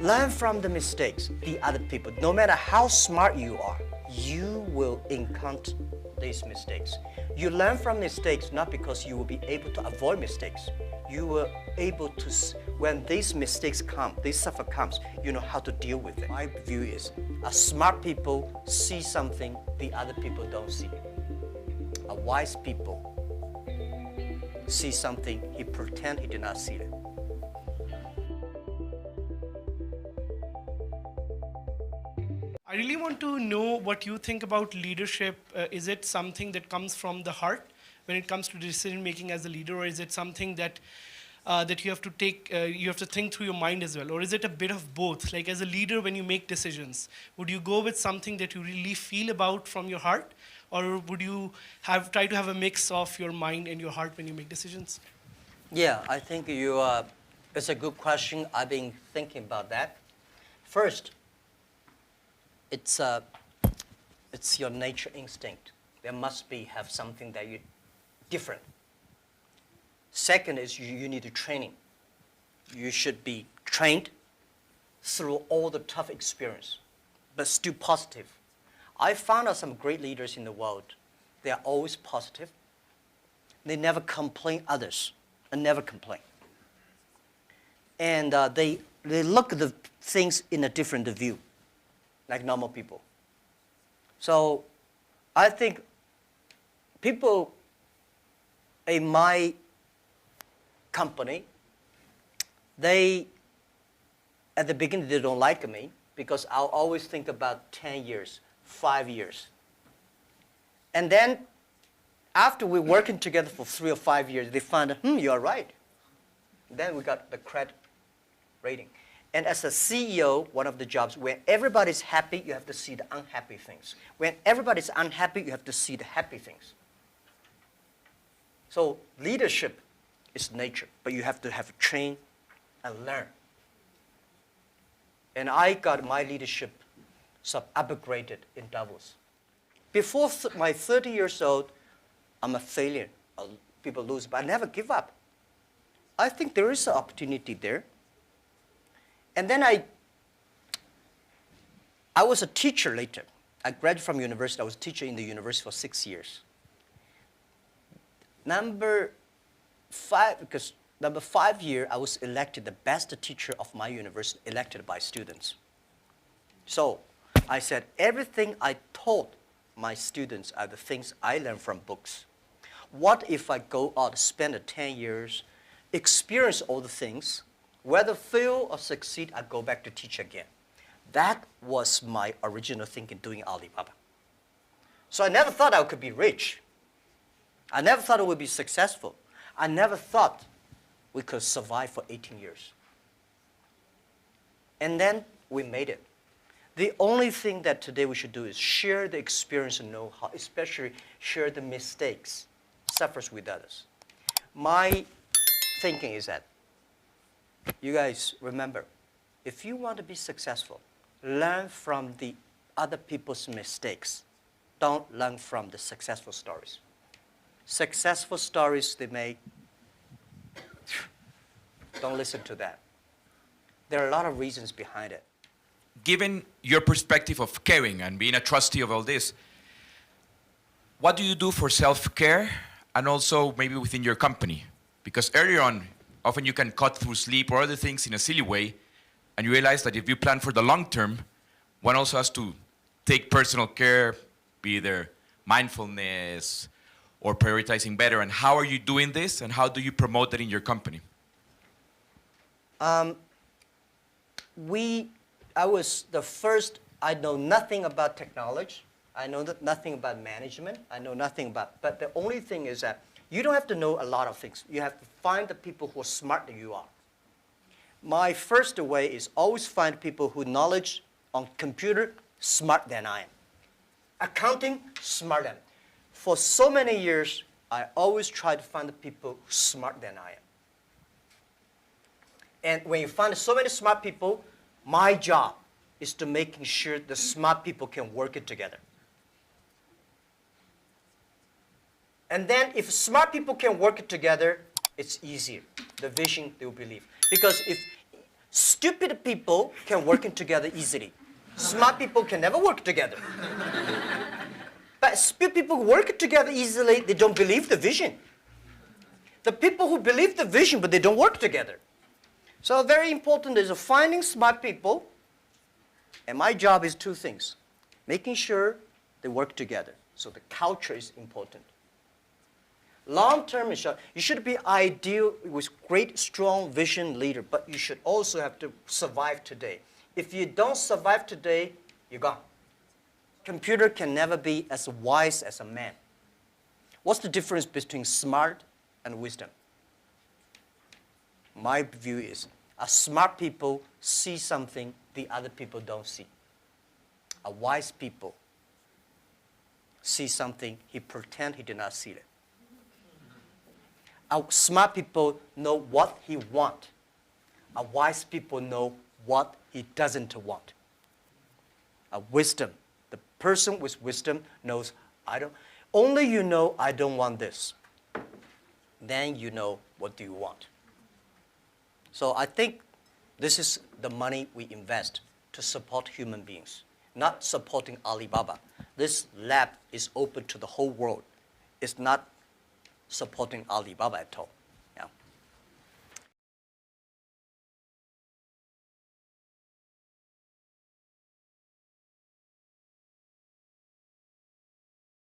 Learn from the mistakes, the other people. No matter how smart you are, you will encounter these mistakes. You learn from mistakes not because you will be able to avoid mistakes. You will able to, when these mistakes come, this suffer comes, you know how to deal with it. My view is, a smart people see something the other people don't see. A wise people see something, he pretend he did not see it. I really want to know what you think about leadership. Is it something that comes from the heart when it comes to decision making as a leader, or is it something that that you have to take, you have to think through your mind as well, or is it a bit of both? Like as a leader, when you make decisions, would you go with something that you really feel about from your heart, or would you try to have a mix of your mind and your heart when you make decisions? Yeah, I think it's a good question. I've been thinking about that. First, it's your nature instinct. There must be have something that you different. Second is you need training. You should be trained through all the tough experience, but still positive. I found out some great leaders in the world. They are always positive. They never complain others, and never complain. And they look at the things in a different view, like normal people. So I think people in my company, at the beginning, they don't like me because I'll always think about 10 years, 5 years. And then after we're working together for 3 or 5 years, they find, you're right. Then we got the credit rating. And as a CEO, one of the jobs, when everybody's happy, you have to see the unhappy things. When everybody's unhappy, you have to see the happy things. So leadership is nature, but you have to have train and learn. And I got my leadership upgraded in Davos. Before my 30 years old, I'm a failure. People lose, but I never give up. I think there is an opportunity there. And then I was a teacher later. I graduated from university. I was a teacher in the university for 6 years. Number 5 year, I was elected the best teacher of my university, elected by students. So I said, everything I taught my students are the things I learned from books. What if I go out, spend 10 years, experience all the things, whether fail or succeed, I go back to teach again. That was my original thinking doing Alibaba. So I never thought I could be rich. I never thought I would be successful. I never thought we could survive for 18 years. And then we made it. The only thing that today we should do is share the experience and know-how, especially share the mistakes, suffers with others. My thinking is that, you guys remember, if you want to be successful, learn from the other people's mistakes. Don't learn from the successful stories. Successful stories they make, don't listen to that. There are a lot of reasons behind it. Given your perspective of caring and being a trustee of all this, what do you do for self-care and also maybe within your company? Because earlier on, often you can cut through sleep or other things in a silly way, and you realize that if you plan for the long term, one also has to take personal care, be either mindfulness or prioritizing better. And how are you doing this, and how do you promote that in your company? I was the first, I know nothing about technology. I know nothing about management. I know nothing about, but the only thing is that you don't have to know a lot of things. You have to find the people who are smart than you are. My first way is always find people who knowledge on computer smart than I am. Accounting, smart than. For so many years, I always try to find the people smart than I am. And when you find so many smart people, my job is to making sure the smart people can work it together. And then if smart people can work it together, it's easier. The vision, they will believe. Because if Stupid people can work together easily. Smart people can never work together. But stupid people work together easily, they don't believe the vision. The people who believe the vision, but they don't work together. So very important is finding smart people, and my job is two things. Making sure they work together. So the culture is important. Long term is you should be ideal with great, strong vision leader, but you should also have to survive today. If you don't survive today, you're gone. Computer can never be as wise as a man. What's the difference between smart and wisdom? My view is, smart people see something the other people don't see. A wise people see something he pretend he did not see it. Smart people know what he want. A wise people know what he doesn't want. Wisdom. The person with wisdom knows, only you know I don't want this. Then you know what do you want. So I think this is the money we invest to support human beings, not supporting Alibaba. This lab is open to the whole world. It's not supporting Alibaba at all.